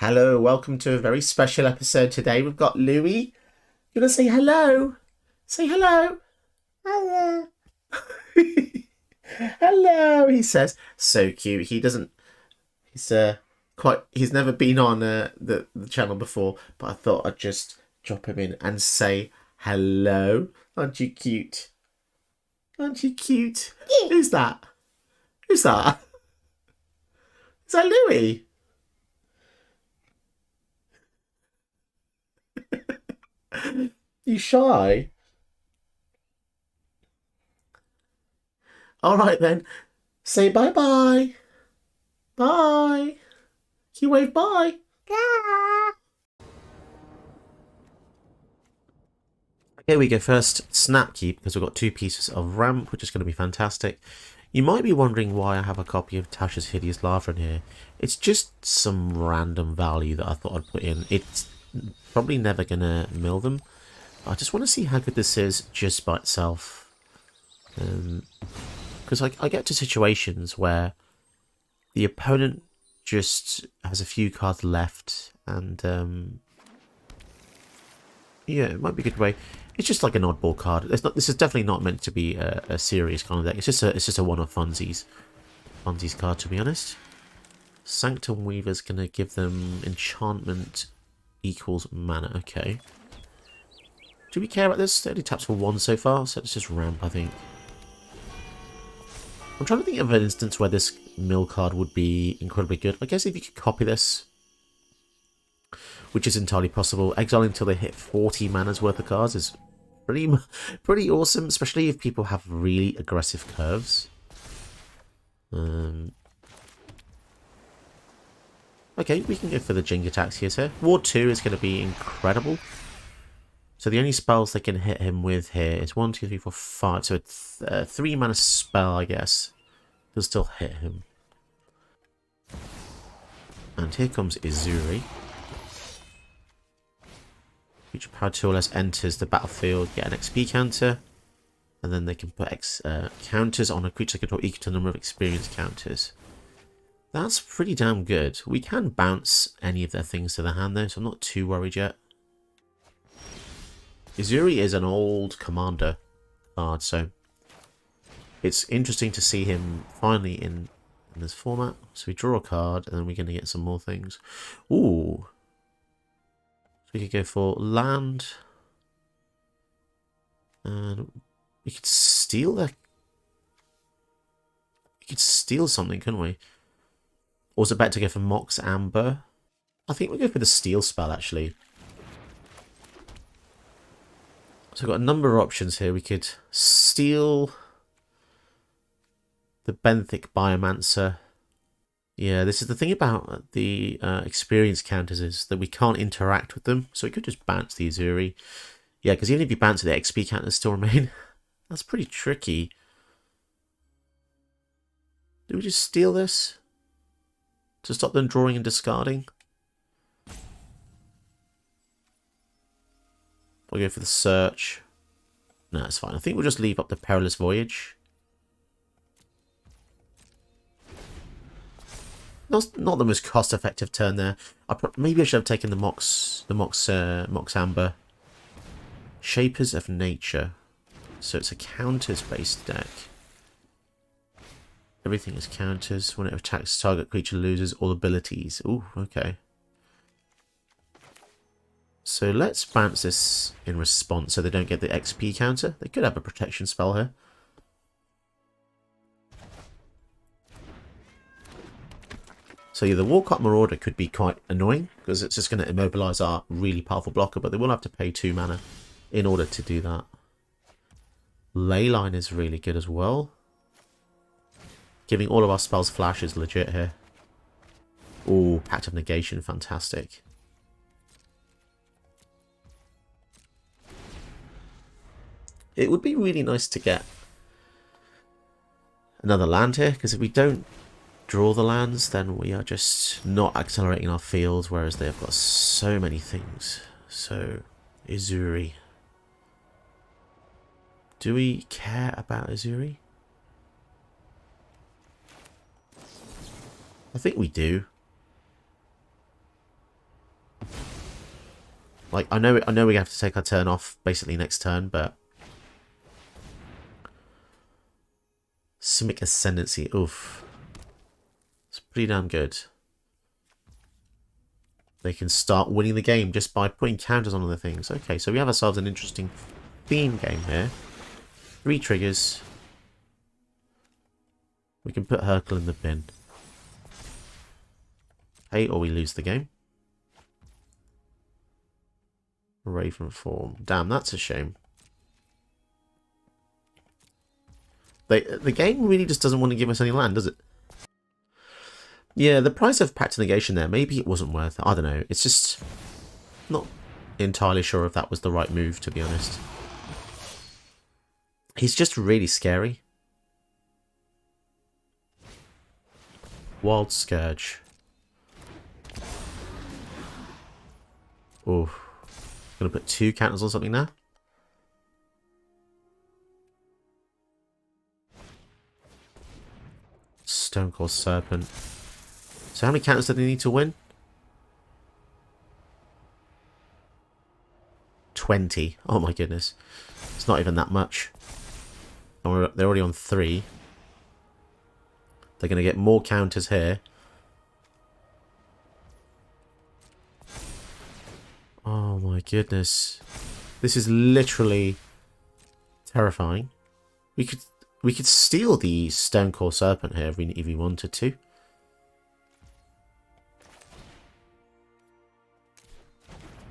Hello, welcome to a very special episode today. We've got Louis. You want to say hello? Say hello. Hello. Hello, he says. So cute. He doesn't. He's quite. He's never been on the channel before, but I thought I'd just drop him in and say hello. Aren't you cute? Aren't you cute? Who's that? Who's that? Is that Louis? You shy? All right then. Say bye bye. Bye. You wave bye. Yeah. Here we go first. Snap key, because we've got two pieces of ramp, which is going to be fantastic. You might be wondering why I have a copy of Tasha's Hideous Lava in here. It's just some random value that I thought I'd put in. It's probably never going to mill them. I just want to see how good this is just by itself. Because I get to situations where the opponent just has a few cards left, and yeah, it might be a good way. It's just like an oddball card. It's not. This is definitely not meant to be a serious kind of deck. It's just a one-off funsies card, to be honest. Sanctum Weaver's gonna give them enchantment equals mana. Okay. Do we care about this? It only taps for one so far, so let's just ramp, I think. I'm trying to think of an instance where this mill card would be incredibly good. I guess if you could copy this, which is entirely possible. Exile until they hit 40 mana's worth of cards is pretty awesome, especially if people have really aggressive curves. Okay, we can go for the Jin Gitaxias here. Ward 2 is going to be incredible. So the only spells they can hit him with here is 1, 2, 3, 4, 5. So it's a 3 mana spell, I guess. They'll still hit him. And here comes Izuri. Creature power 2 or less enters the battlefield, get an XP counter, and then they can put counters on a creature they control equal to the number of experience counters. That's pretty damn good. We can bounce any of their things to the hand though, so I'm not too worried yet. Izuri is an old commander card, so it's interesting to see him finally in this format. So we draw a card, and then we're going to get some more things. Ooh. We could go for land. And we could steal that. We could steal something, couldn't we? Or is it better to go for Mox Amber? I think we'll go for the steal spell, actually. So we've got a number of options here. We could steal the Benthic Biomancer. Yeah, this is the thing about the experience counters is that we can't interact with them. So we could just bounce the Izuri. Yeah, because even if you bounce it, the XP counters still remain. That's pretty tricky. Do we just steal this? To stop them drawing and discarding? We'll go for the search. No, it's fine. I think we'll just leave up the Perilous Voyage. Not the most cost-effective turn there. Maybe I should have taken the Mox Amber. Shapers of Nature. So it's a counters-based deck. Everything is counters. When it attacks, target creature loses all abilities. Ooh, okay. So let's bounce this in response so they don't get the XP counter. They could have a protection spell here. So yeah, the Walcott Marauder could be quite annoying because it's just going to immobilize our really powerful blocker, but they will have to pay 2 mana in order to do that. Leyline is really good as well. Giving all of our spells flash is legit here. Ooh, Pact of Negation, fantastic. It would be really nice to get another land here, because if we don't draw the lands, then we are just not accelerating our field, whereas they've got so many things. So, Izuri. Do we care about Izuri? I think we do. Like, I know we have to take our turn off basically next turn, but Simic Ascendancy, oof. It's pretty damn good. They can start winning the game just by putting counters on other things. Okay, so we have ourselves an interesting theme game here. 3 triggers. We can put Hercule in the bin. Hey, or we lose the game. Raven form. Damn, that's a shame. The game really just doesn't want to give us any land, does it? Yeah, the price of Pact to Negation there, maybe it wasn't worth it. I don't know. It's just not entirely sure if that was the right move, to be honest. He's just really scary. Wild Scourge. Oh, gonna put 2 counters on something now. Stonecold Serpent. So how many counters do they need to win? 20. Oh my goodness. It's not even that much. And they're already on 3. They're going to get more counters here. Oh my goodness. This is literally terrifying. We could steal the Stonecold Serpent here if we wanted to.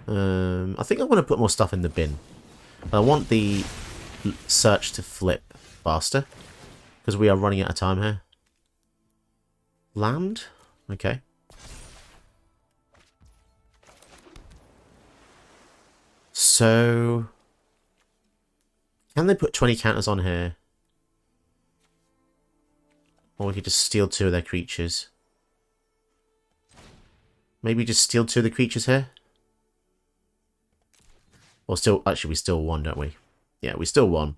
I think I want to put more stuff in the bin. But I want the search to flip faster. Because we are running out of time here. Land? Okay. So... can they put 20 counters on here? Or we could just steal 2 of their creatures. Maybe just steal 2 of the creatures here? Or still... actually, we still won, don't we? Yeah, we still won.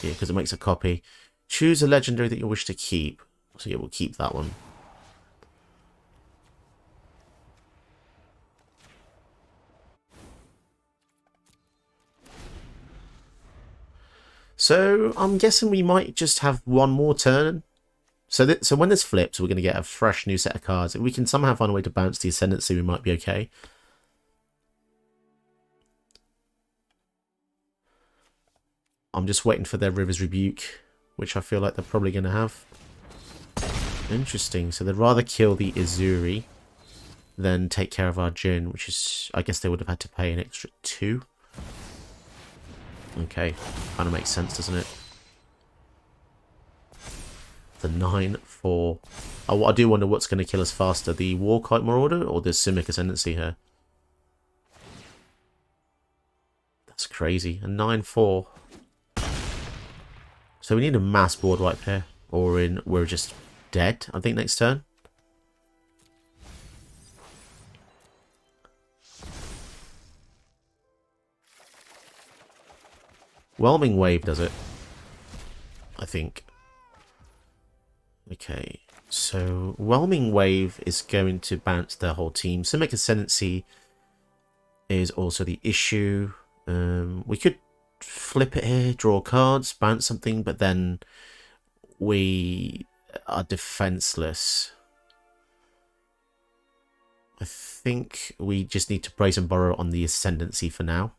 Yeah, because it makes a copy. Choose a legendary that you wish to keep. So yeah, we'll keep that one. So I'm guessing we might just have one more turn. So when this flips, we're going to get a fresh new set of cards. If we can somehow find a way to bounce the Ascendancy, we might be okay. I'm just waiting for their River's Rebuke, which I feel like they're probably going to have. Interesting. So they'd rather kill the Izuri than take care of our Jin, which is... I guess they would have had to pay an extra 2. Okay. Kind of makes sense, doesn't it? The 9-4. Oh, I do wonder what's going to kill us faster. The Warkite Marauder or the Simic Ascendancy here? That's crazy. A 9-4. So we need a mass board wipe here. Or we're just dead, I think, next turn. Whelming Wave does it. I think. Okay. So Whelming Wave is going to bounce their whole team. Simic Ascendancy is also the issue. We could flip it here, draw cards, bounce something, but then we are defenseless. I think we just need to Brazen Borrow on the Ascendancy for now.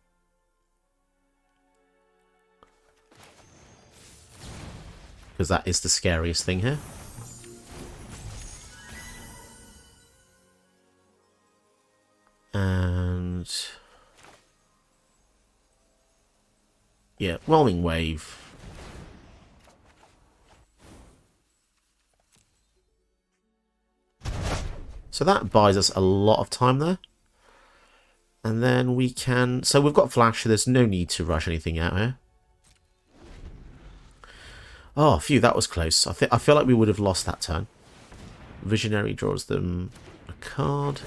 Because that is the scariest thing here. And... yeah, Whelming Wave. So that buys us a lot of time there. And then we can... so we've got Flash, so there's no need to rush anything out here. Oh, phew, that was close. I feel like we would have lost that turn. Visionary draws them a card.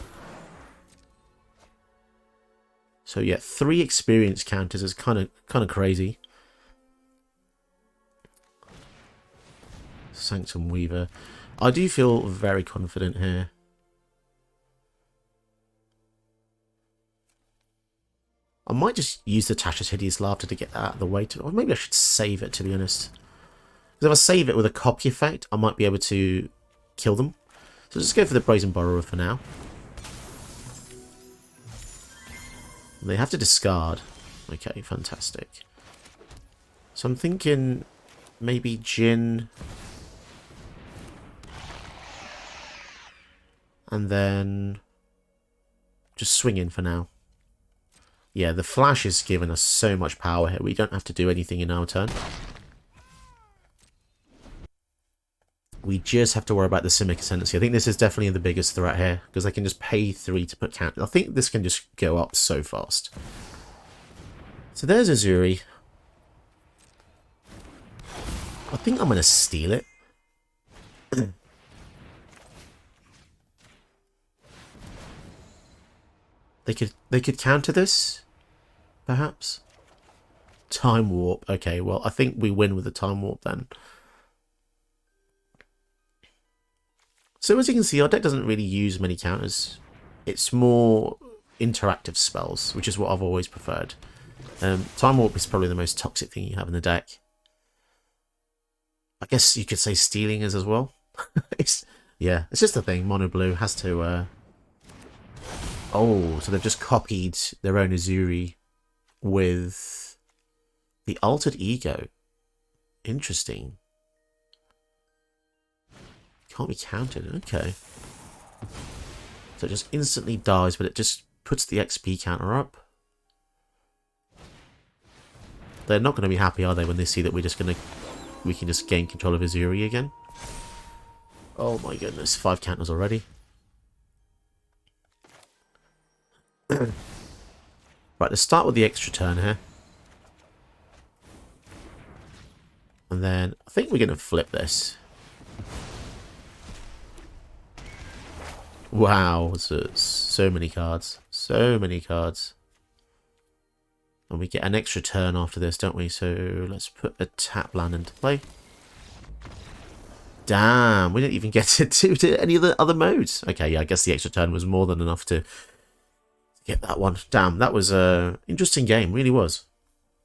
So yeah, 3 experience counters is kind of crazy. Sanctum Weaver. I do feel very confident here. might just use the Tasha's Hideous Laughter to get that out of the way. Or maybe I should save it, to be honest. Because if I save it with a copy effect, I might be able to kill them. So just go for the Brazen Borrower for now. They have to discard. Okay, fantastic. So I'm thinking maybe Jin. And then just swing in for now. Yeah, the flash is giving us so much power here. We don't have to do anything in our turn. We just have to worry about the Simic Ascendancy. I think this is definitely the biggest threat here, because they can just pay 3 to put count. I think this can just go up so fast. So there's Azuri. I think I'm going to steal it. They could counter this, perhaps. Time Warp. Okay, well, I think we win with the Time Warp then. So as you can see, our deck doesn't really use many counters. It's more interactive spells, which is what I've always preferred. Time Warp is probably the most toxic thing you have in the deck. I guess you could say stealing is as well. Yeah, it's just the thing. Mono Blue has to... Oh, so they've just copied their own Azuri with the Altered Ego. Interesting. Can't be counted. Okay. So it just instantly dies, but it just puts the XP counter up. They're not going to be happy, are they, when they see that we can just gain control of Azuri again? Oh my goodness, 5 counters already. Right, let's start with the extra turn here. And then I think we're going to flip this. Wow, so many cards. So many cards. And we get an extra turn after this, don't we? So let's put a tap land into play. Damn, we didn't even get to do any of the other modes. Okay, yeah, I guess the extra turn was more than enough to get that one. Damn, that was an interesting game, really was.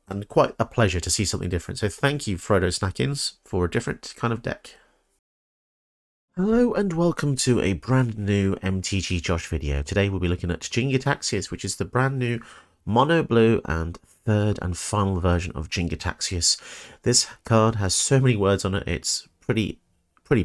And quite a pleasure to see something different. So thank you, Frodo Snackins, for a different kind of deck. Hello and welcome to a brand new MTG Josh video. Today we'll be looking at Jin Gitaxias, which is the brand new mono blue and third and final version of Jin Gitaxias. This card has so many words on it, it's pretty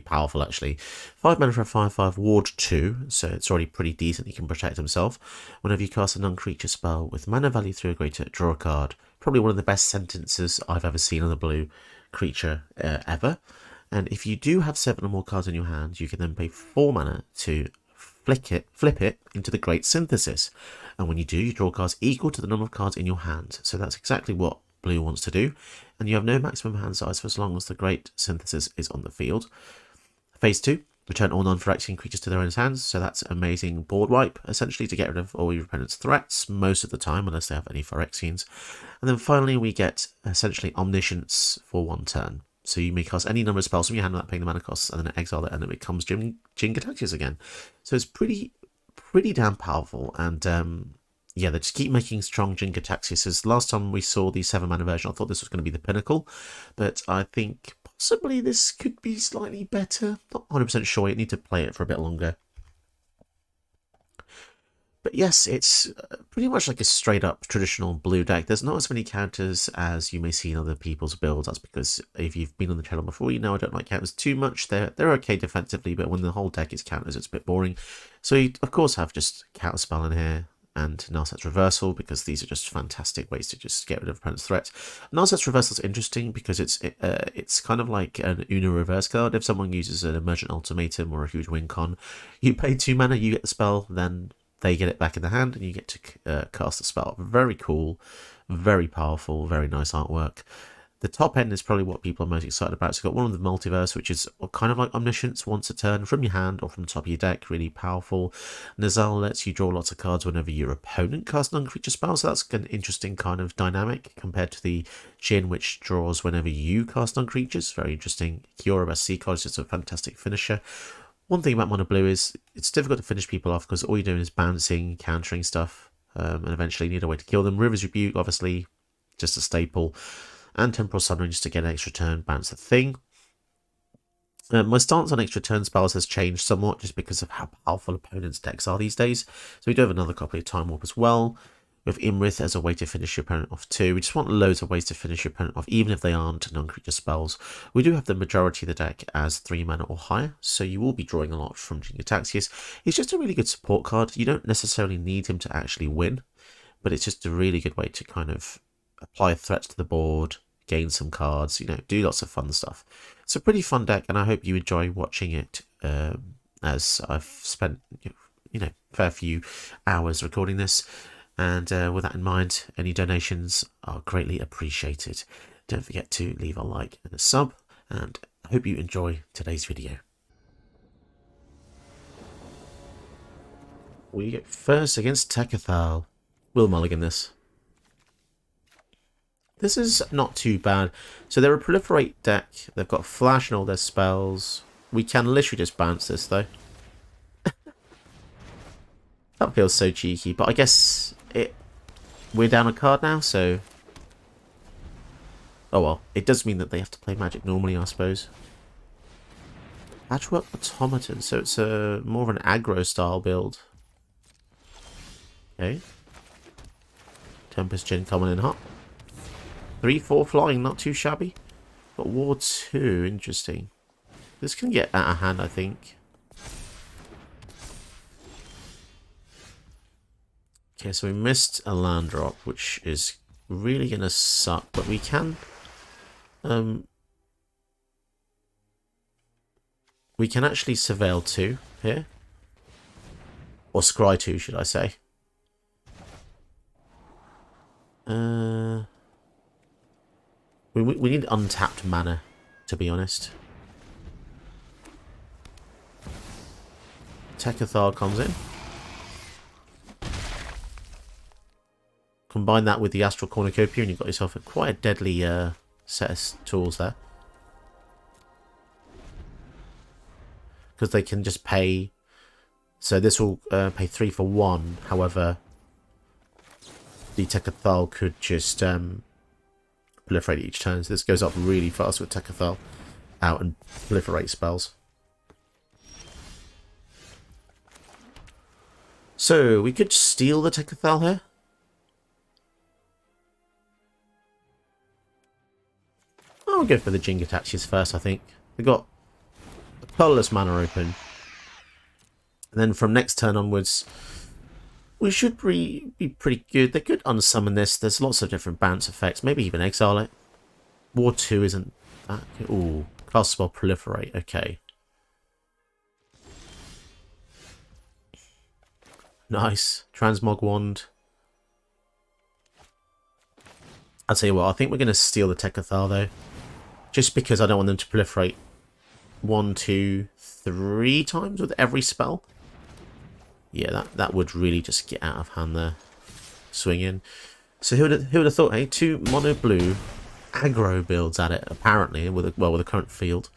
powerful actually. 5 mana for a 5/5 ward 2, so it's already pretty decent. He can protect himself. Whenever you cast a non-creature spell with mana value 3 or greater, draw a card. Probably one of the best sentences I've ever seen on a blue creature ever. And if you do have 7 or more cards in your hand, you can then pay 4 mana to flip it into the Great Synthesis. And when you do, you draw cards equal to the number of cards in your hand. So that's exactly what blue wants to do. And you have no maximum hand size for as long as the Great Synthesis is on the field. Phase 2, return all non-Phyrexian creatures to their own hands. So that's amazing board wipe, essentially, to get rid of all your opponent's threats, most of the time, unless they have any Phyrexians. And then finally, we get essentially Omniscience for 1 turn. So you may cast any number of spells from your hand without paying the mana costs, and then exile it, and then it becomes Jin Gitaxias again. So it's pretty damn powerful, and yeah, they just keep making strong Jin Gitaxias. Last time we saw the 7 mana version, I thought this was going to be the pinnacle, but I think possibly this could be slightly better. Not 100% sure, you need to play it for a bit longer. But yes, it's pretty much like a straight-up traditional blue deck. There's not as many counters as you may see in other people's builds. That's because if you've been on the channel before, you know I don't like counters too much. They're okay defensively, but when the whole deck is counters, it's a bit boring. So you, of course, have just Counterspell in here and Narset's Reversal, because these are just fantastic ways to just get rid of opponent's threats. Narset's Reversal is interesting because it's kind of like an Uno reverse card. If someone uses an Emergent Ultimatum or a huge win con, you pay 2 mana, you get the spell, then they get it back in the hand, and you get to cast the spell. Very cool, very powerful, very nice artwork. The top end is probably what people are most excited about. So you've got one of the Multiverse, which is kind of like Omniscience, once a turn from your hand or from the top of your deck, really powerful. Nazal lets you draw lots of cards whenever your opponent casts non-creature spells, so that's an interesting kind of dynamic compared to the Jin, which draws whenever you cast non-creatures. Very interesting. Kiora SC card is just a fantastic finisher. One thing about mono blue is it's difficult to finish people off because all you're doing is bouncing, countering stuff. and eventually need a way to kill them. River's Rebuke, obviously, just a staple. And Temporal Sundering just to get an extra turn, bounce the thing. My stance on extra turn spells has changed somewhat just because of how powerful opponents' decks are these days. So we do have another copy of Time Warp as well, with Imrith as a way to finish your opponent off too. We just want loads of ways to finish your opponent off, even if they aren't non-creature spells. We do have the majority of the deck as 3 mana or higher, so you will be drawing a lot from Jin Gitaxias. He's just a really good support card. You don't necessarily need him to actually win, but it's just a really good way to kind of apply threats to the board, gain some cards, do lots of fun stuff. It's a pretty fun deck, and I hope you enjoy watching it, as I've spent, a fair few hours recording this. And with that in mind, any donations are greatly appreciated. Don't forget to leave a like and a sub, and I hope you enjoy today's video. We go first against Tekathal. We'll mulligan this. This is not too bad. So they're a proliferate deck. They've got flash and all their spells. We can literally just bounce this though. That feels so cheeky, but I guess we're down a card now, so... Oh well, it does mean that they have to play Magic normally, I suppose. Patchwork Automaton, so it's a more of an aggro style build. Okay. Tempest Djinn coming in hot. 3/4 flying, not too shabby. Got War 2, interesting. This can get out of hand, I think. Okay, so we missed a land drop, which is really going to suck, but we can... we can actually Surveil 2 here. Or Scry 2, should I say. We need untapped mana, to be honest. Tekathal comes in. Combine that with the Astral Cornucopia and you've got yourself quite a deadly set of tools there. Because they can just pay... So this will pay 3 for 1. However, the Tekathal could just proliferate each turn. So this goes up really fast with Tekathal out and proliferate spells. So we could steal the Tekathal here. I'll go for the Jin Gitaxias first, I think. We've got a colourless mana open. And then from next turn onwards, we should be pretty good. They could unsummon this. There's lots of different bounce effects. Maybe even exile it. War 2 isn't that good. Ooh, cast spell proliferate. Okay. Nice. Transmog Wand. I'll tell you what, I think we're going to steal the Tekathal though. Just because I don't want them to proliferate 1, 2, 3 times with every spell. Yeah, that would really just get out of hand there. Swing in. So who would have thought, hey, 2 mono blue aggro builds at it, apparently, with a current field.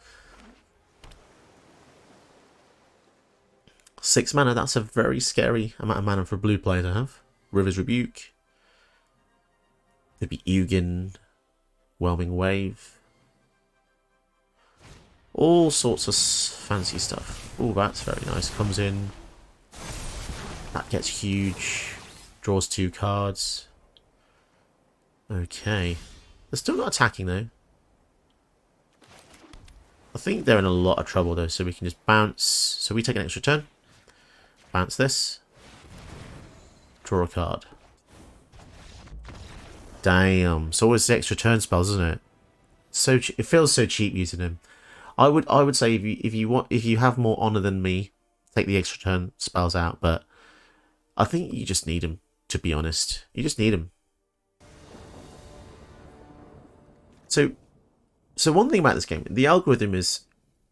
6 mana, that's a very scary amount of mana for a blue player to have. River's Rebuke. Could be Ugin, Whelming Wave. All sorts of fancy stuff. Oh, that's very nice. Comes in. That gets huge. Draws 2 cards. Okay. They're still not attacking though. I think they're in a lot of trouble though, so we can just bounce. So we take an extra turn. Bounce this. Draw a card. Damn. It's always the extra turn spells, isn't it? So it feels so cheap using them. I would say if you have more honor than me, take the extra turn spells out. But I think you just need them. To be honest, you just need them. So one thing about this game, the algorithm is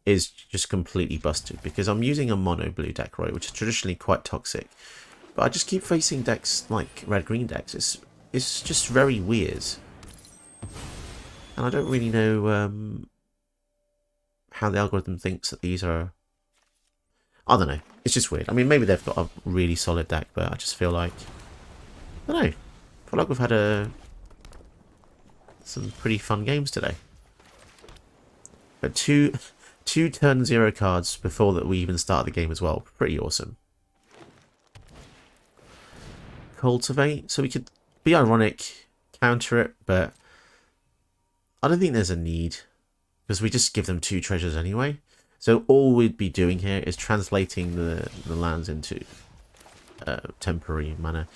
just completely busted because I'm using a mono blue deck, right, which is traditionally quite toxic. But I just keep facing decks like red-green decks. It's just very weird. And I don't really know how the algorithm thinks that these are... I don't know. It's just weird. I mean, maybe they've got a really solid deck, but I just feel like I don't know. I feel like we've had some pretty fun games today. But two turn 0 cards before that we even start the game as well. Pretty awesome. Cultivate. So we could be ironic, counter it, but I don't think there's a need. Because we just give them 2 treasures anyway. So all we'd be doing here is translating the lands into temporary mana.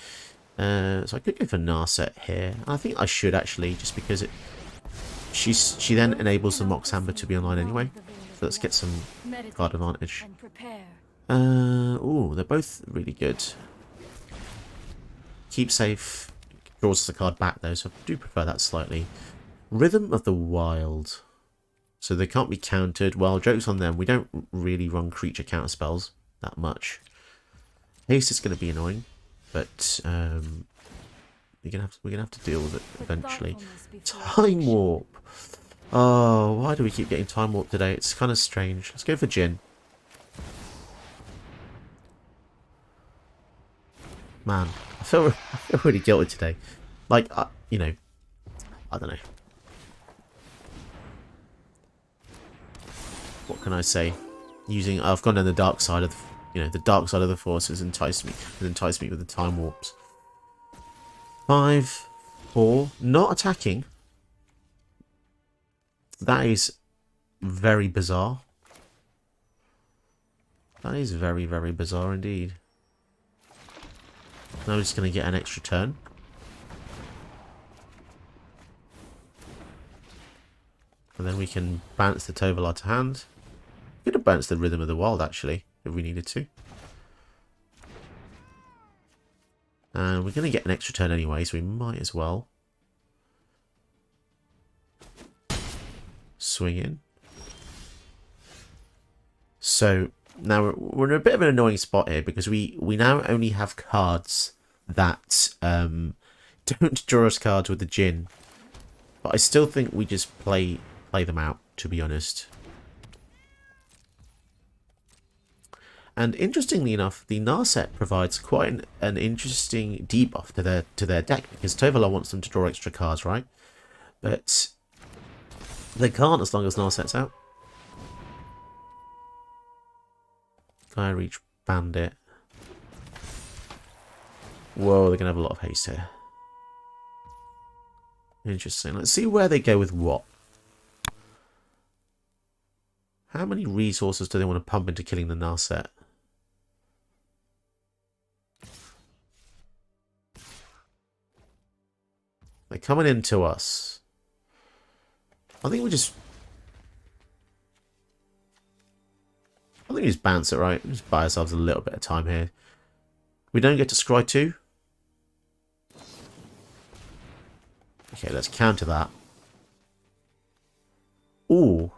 So I could go for Narset here. I think I should actually, just because she then enables the Mox Amber to be online anyway. So let's get some card advantage. Ooh, they're both really good. Keep safe draws the card back though, so I do prefer that slightly. Rhythm of the Wild. So they can't be countered. Well, joke's on them. We don't really run creature counter spells that much. Haste is going to be annoying, but we're gonna have to deal with it eventually. Time Warp. Oh, why do we keep getting Time Warp today? It's kind of strange. Let's go for Jin. Man, I feel really guilty today. Like, you know, I don't know. What can I say? I've gone down the dark side of, the dark side of the Force has enticed me with the Time Warps. 5, 4, not attacking. That is very bizarre. That is very, very bizarre indeed. Now we're just going to get an extra turn. And then we can bounce the Tovolar to hand. Could have bounced the Rhythm of the Wild, actually, if we needed to. And we're going to get an extra turn anyway, so we might as well swing in. So now we're in a bit of an annoying spot here because we now only have cards that don't draw us cards with the Jin. But I still think we just play them out, to be honest. And interestingly enough, the Narset provides quite an interesting debuff to their deck, because Tovolar wants them to draw extra cards, right? But they can't as long as Narset's out. Fire Reach Bandit. Whoa, they're going to have a lot of haste here. Interesting. Let's see where they go with what. How many resources do they want to pump into killing the Narset? They're coming into us. I think we just bounce it, right? Just buy ourselves a little bit of time here. We don't get to scry 2. Okay, let's counter that. Ooh.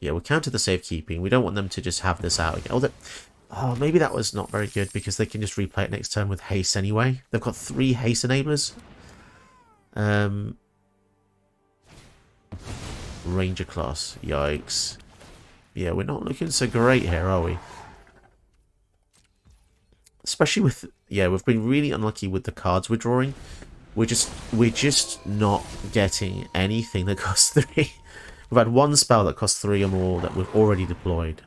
Yeah, we'll counter the safekeeping. We don't want them to just have this out again. Oh, maybe that was not very good because they can just replay it next turn with haste anyway. They've got 3 haste enablers. Ranger class. Yikes. Yeah, we're not looking so great here, are we? Especially with... Yeah, we've been really unlucky with the cards we're drawing. We're just not getting anything that costs 3. We've had one spell that costs 3 or more that we've already deployed.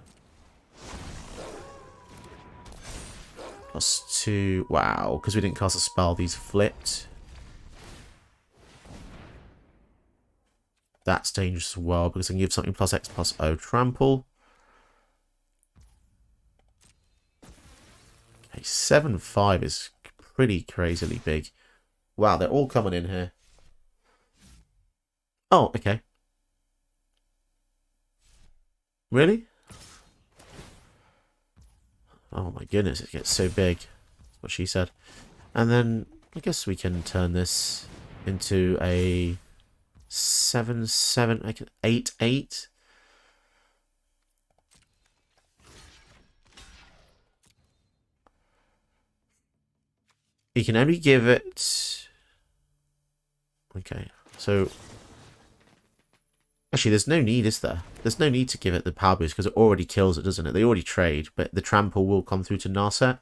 Plus 2. Wow, because we didn't cast a spell, these flipped. That's dangerous as well, because I can give something plus X plus O trample. Okay, 7-5 is pretty crazily big. Wow, they're all coming in here. Oh, okay. Really? Oh my goodness, it gets so big. That's what she said. And then I guess we can turn this into a 7-7, like an 8-8. You can only give it... Okay, so... Actually, there's no need, is there? There's no need to give it the power boost because it already kills it, doesn't it? They already trade, but the trample will come through to Narset.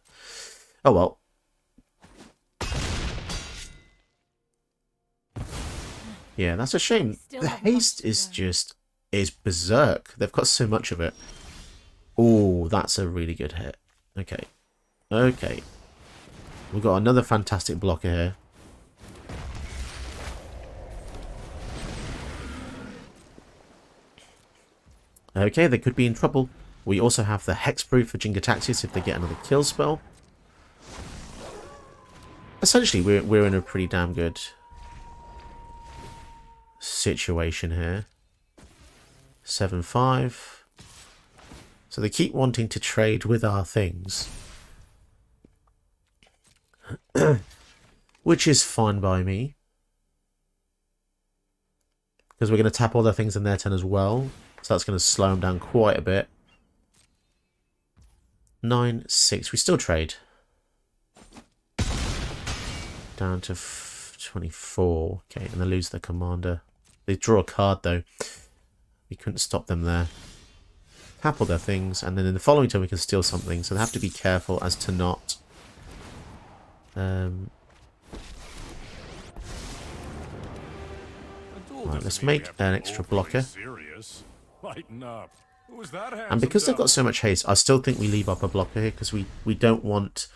Oh well. Yeah, that's a shame. The haste is just is berserk. They've got so much of it. Oh, that's a really good hit. Okay. Okay. We've got another fantastic blocker here. Okay, they could be in trouble. We also have the hexproof for Jin Gitaxias if they get another kill spell. Essentially, we're in a pretty damn good situation here. 7-5. So they keep wanting to trade with our things. Which is fine by me. Because we're going to tap all their things in their turn as well. So that's going to slow them down quite a bit. 9-6. We still trade. Down to 24. Okay, and they lose their commander. They draw a card though. We couldn't stop them there. Tap all their things, and then in the following turn we can steal something. So they have to be careful as to not... Right, let's make an extra blocker. And because they've got so much haste, I still think we leave up a blocker here because we don't want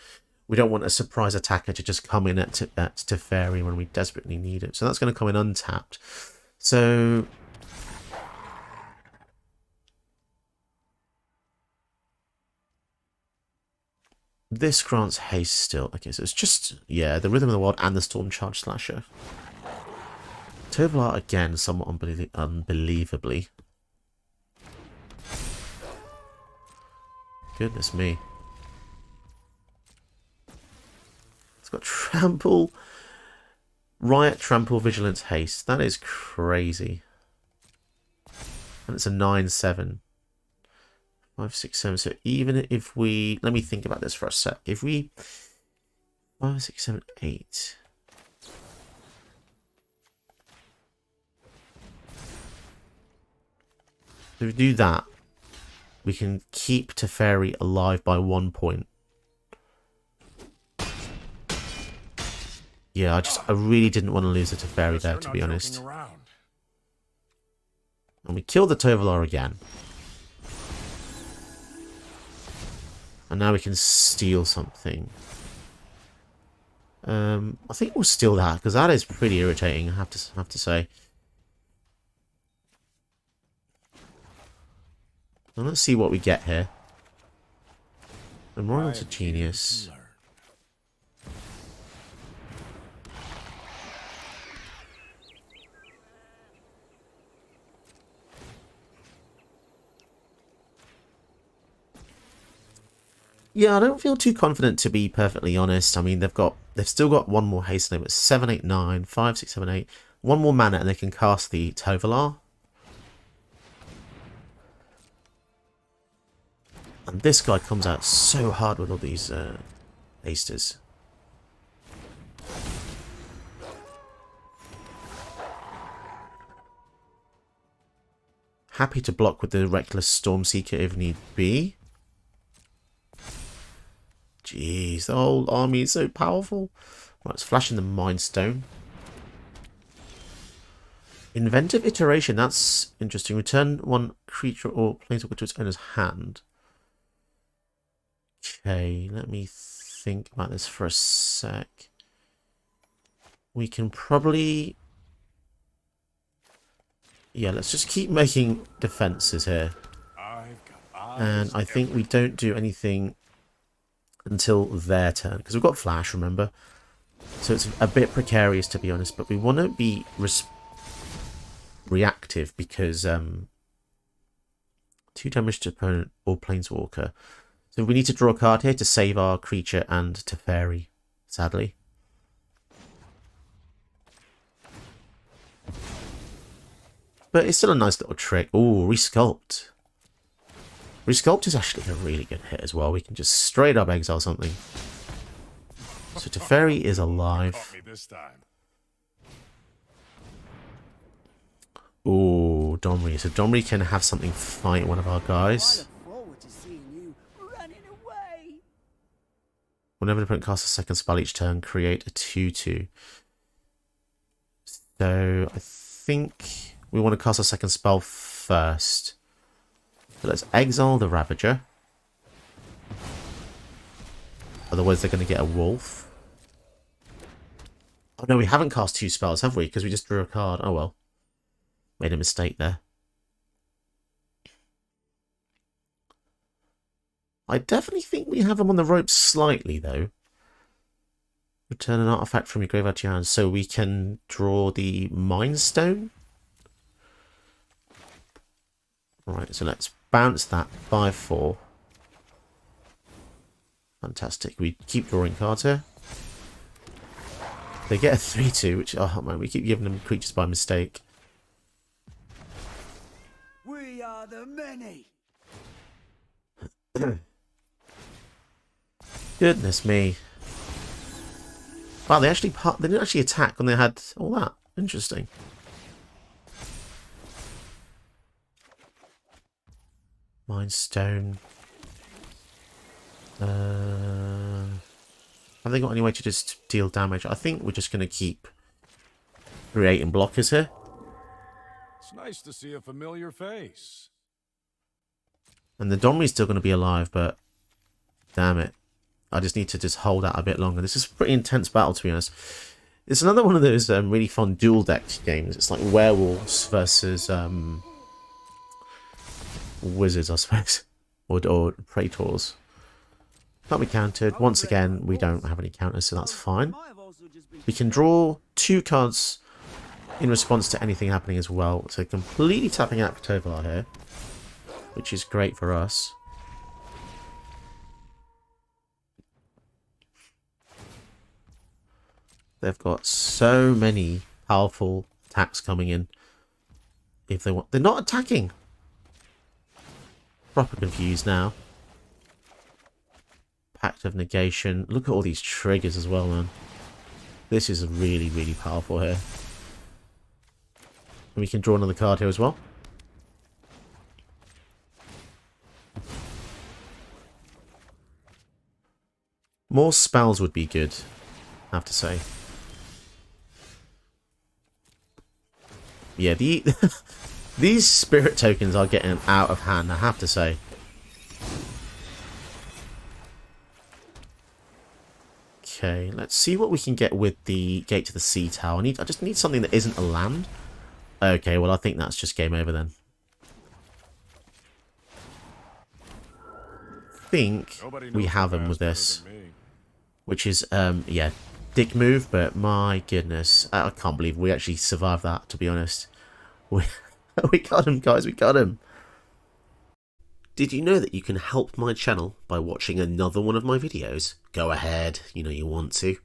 a surprise attacker to just come in at Teferi when we desperately need it. So that's going to come in untapped. So this grants haste still. Okay, so it's just, yeah, the Rhythm of the Wild and the Storm Charge Slasher. Tovolar again, somewhat unbelievably. Goodness me. It's got Trample, Riot, Trample, Vigilance, Haste. That is crazy. And it's a 9-7. 5, 6, 7. So even if we... Let me think about this for a sec. If we... 5, 6, 7, 8... If we do that, we can keep Teferi alive by 1 point. Yeah, I really didn't want to lose the Teferi there, to be honest. And we kill the Tovolar again. And now we can steal something. I think we'll steal that, because that is pretty irritating, I have to say. Now let's see what we get here. Memorial to Genius. Yeah, I don't feel too confident, to be perfectly honest. I mean, they've still got one more haste name. It's 7, 8, 9, 5, 6, 7, 8. One more mana and they can cast the Tovolar. And this guy comes out so hard with all these hastes. Happy to block with the Reckless Stormseeker if need be. Jeez, the whole army is so powerful. Right, it's flashing the Mind Stone. Inventive Iteration, that's interesting. Return one creature or planeswalker to its owner's hand. Okay, let me think about this for a sec. We can probably... Yeah, let's just keep making defenses here. And I think we don't do anything until their turn. Because we've got Flash, remember? So it's a bit precarious, to be honest. But we want to be reactive because... 2 damage to opponent or planeswalker. So we need to draw a card here to save our creature and Teferi, sadly. But it's still a nice little trick. Ooh, Resculpt. Resculpt is actually a really good hit as well. We can just straight up exile something. So Teferi is alive. Ooh, Domri. So Domri can have something fight one of our guys. Whenever an opponent casts a second spell each turn, create a 2/2. So I think we want to cast a second spell first. So let's exile the Ravager. Otherwise they're going to get a wolf. Oh no, we haven't cast 2 spells, have we? Because we just drew a card. Oh well. Made a mistake there. I definitely think we have them on the ropes slightly, though. Return an artifact from your graveyard to your hand so we can draw the Mind Stone. Right, so let's bounce that 5/4. Fantastic. We keep drawing cards here. They get a 3/2, which, oh man, we keep giving them creatures by mistake. We are the many. Goodness me. Wow, they didn't actually attack when they had all that. Interesting. Mind Stone. Have they got any way to just deal damage? I think we're just going to keep creating blockers here. It's nice to see a familiar face. And the Domri's still going to be alive, but damn it. I just need to just hold out a bit longer. This is a pretty intense battle, to be honest. It's another one of those really fun dual deck games. It's like werewolves versus wizards, I suppose. Or praetors. Can't be countered. Once again, we don't have any counters, so that's fine. We can draw 2 cards in response to anything happening as well. So completely tapping out for Tovolar here, which is great for us. They've got so many powerful attacks coming in. If they want, they're not attacking. Proper confused now. Pact of Negation. Look at all these triggers as well, man. This is really, really powerful here. And we can draw another card here as well. More spells would be good, I have to say. Yeah, these spirit tokens are getting out of hand, I have to say. Okay, let's see what we can get with the Gate to the Sea Tower. I just need something that isn't a land. Okay, well I think that's just game over then. I think we have him with this. Which is, yeah, dick move, but my goodness. I can't believe we actually survived that, to be honest. We got him, guys, we got him. Did you know that you can help my channel by watching another one of my videos? Go ahead, you know you want to.